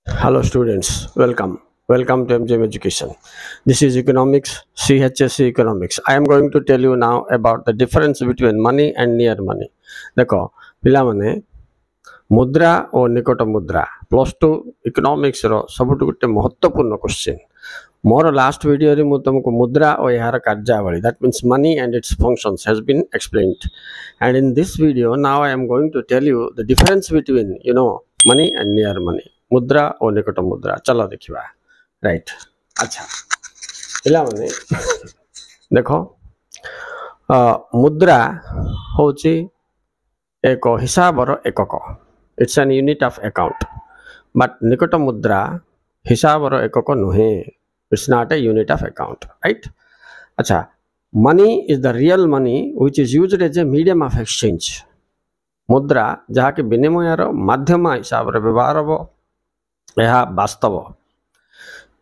Hello students, welcome to MGM Education. This is economics, CHSC economics. I am going to tell you now about the difference between money and near money. देखो पिला माने मुद्रा और निकट मुद्रा plus two economics रो सबुठ गोटे महत्वपूर्ण question more last video रे मु तुमको मुद्रा और यार कार्यावली that means money and its functions has been explained and in this video now I am going to tell you the difference between money and near money मुद्रा और निकट मुद्रा चलो देखिबा राइट। अच्छा पिला माने देखो मुद्रा होची एक हिसाबर एकक it's an unit of account but निकट मुद्रा हिसाबर एकक नुहे it's not a unit of account right. अच्छा money is the real money which is used as a medium of exchange मुद्रा जहाँ कि विनिमयर माध्यम हिसाब से व्यवहार हो यह वास्तव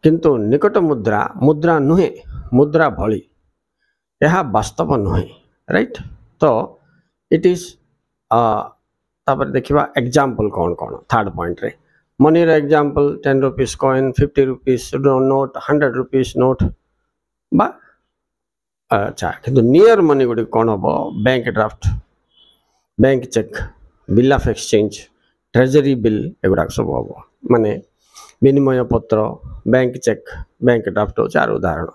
किंतु निकट मुद्रा मुद्रा नुहे मुद्रा भली यह वास्तव नुहे राइट। तो इट इज देखा एग्जाम्पल कौन कौन थर्ड पॉइंट रे मनी रो example 10 rupees coin 50 rupees note 100 rupees note बा अच्छा किंतु नियर मनी गुडी कौन हम bank draft bank cheque bill of exchange treasury bill एगुड़ा सब हम माने विनिमय पत्र बैंक चेक बैंक ड्राफ्ट हो चार उदाहरण।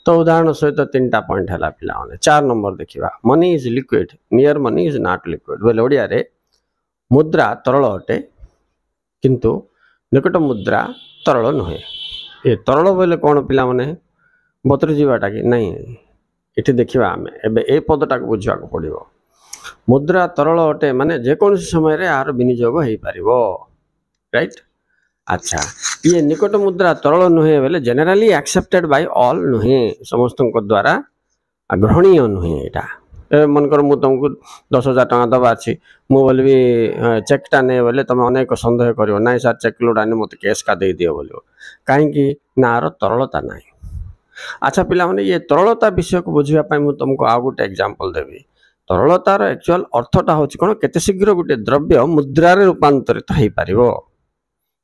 तो उदाहरण सहित तीन टा पॉइंट है पिला 4 नंबर देखा money is liquid near money is not liquid बोले ओडिया रे मुद्रा तरल अटे किंतु निकट मुद्रा तरल नुहे ये तरल बोले कौन पिला माने बतरी जीवाटा कि नहीं ये देखा आम ए पदटा को बुझा पड़ो मुद्रा तरल अटे माने जेको समय रे यार विनियोग हो पारिबो राइट। अच्छा ये निकट मुद्रा तरल नुहे बोले जेनेराली एक्सेप्टेड बाय ऑल नुहे समस्त द्वारा ग्रहणीय नुहे यहाँ मनकर मु तुमको 10,000 टका दबा अच्छी मु बोलबी चेकटा ने बोले तुम अनेक सन्देह कर ना सर चेक लोटा ने मत कैश का दे दियो बोलो कहीं नार तरलता ना। अच्छा पिला माने ये तरलता विषय को बुझापी मुझे तुमको आउ गोटे एग्जांपल देवी तरलतार एक्चुअल अर्थटा हूँ कौन केते शीघ्र गोटे द्रव्य मुद्रा रूपांतरित हो पार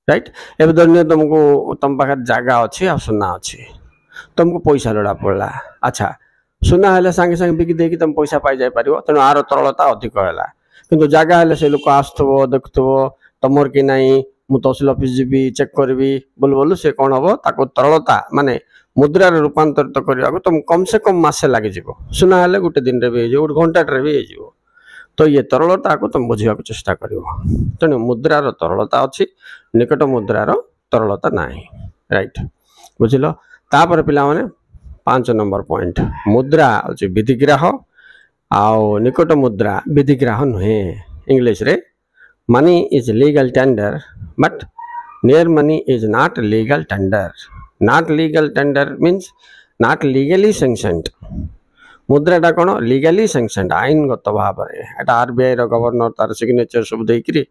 राइट। एवं धन्य तुमको तुम पाखे जगह अच्छी आ सुना अच्छी तुमको पैसा लोड़ा पड़ा अच्छा सुना है सांगे सांगे बिकी देकी तुम पैसा पाई जाई पार तेणु आर तरलता अधिक है कि जगह है से लोक आसुव देखुव तुमर कि नाई मु तहसिल ऑफिस जी चेक करी बोल बोलू से कौन हम ताको तरलता माने मुद्रा रूपांतरित करने को तुम कम से कम मसे लगे सुना है गोटे दिन रे भी गोटे घंटाटे भी हो तो ये तरलता को तुम बुझा चेष्टा कर तेणु मुद्रार तरलता अच्छी निकट मुद्रार तरलता ना राइट बुझल। तापर पिला माने 5 नंबर पॉइंट मुद्रा हूँ विधिग्राह आउ निकट मुद्रा विधिग्राह नुहे इंग्लिश रे money is legal tender but near money is not legal tender not legal tender means not legally sanctioned मुद्राटा कौन लीगली सैंक्शनड आईनगत भाव में आरबीआई गवर्नर तार सिग्नेचर सब देकरी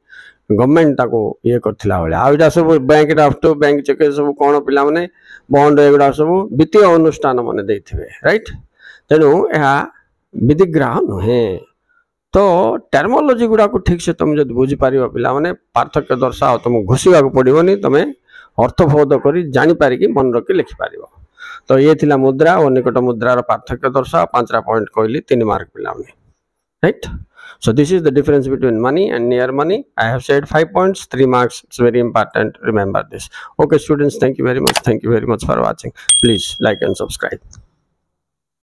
गवर्नमेंट ये करता सब बैंक ड्राफ्ट बैंक चेक सब कौन पिला माने बॉन्ड एगुड़ा सब वित्तीय अनुष्ठान मैंने देते राइट। तेणु यह विधिग्राह नुहे तो टर्मोलोजी गुड़ा को ठीक से तुम जो बुझीपार पिला माने पार्थक्य दर्शाओ तुम घोषा पड़ोनी तुम अर्थबोध कर जापर मन रखी लिखिपार। तो ये थिला मुद्रा और निकट मुद्रार पार्थक्य दर्शाओ 5टा पॉइंट कहली 3 मार्क पिला right. So this is the difference between money and near money. I have said 5 points, 3 marks. It's very important. Remember this. Okay, students, thank you very much. Thank you very much for watching. Please like and subscribe.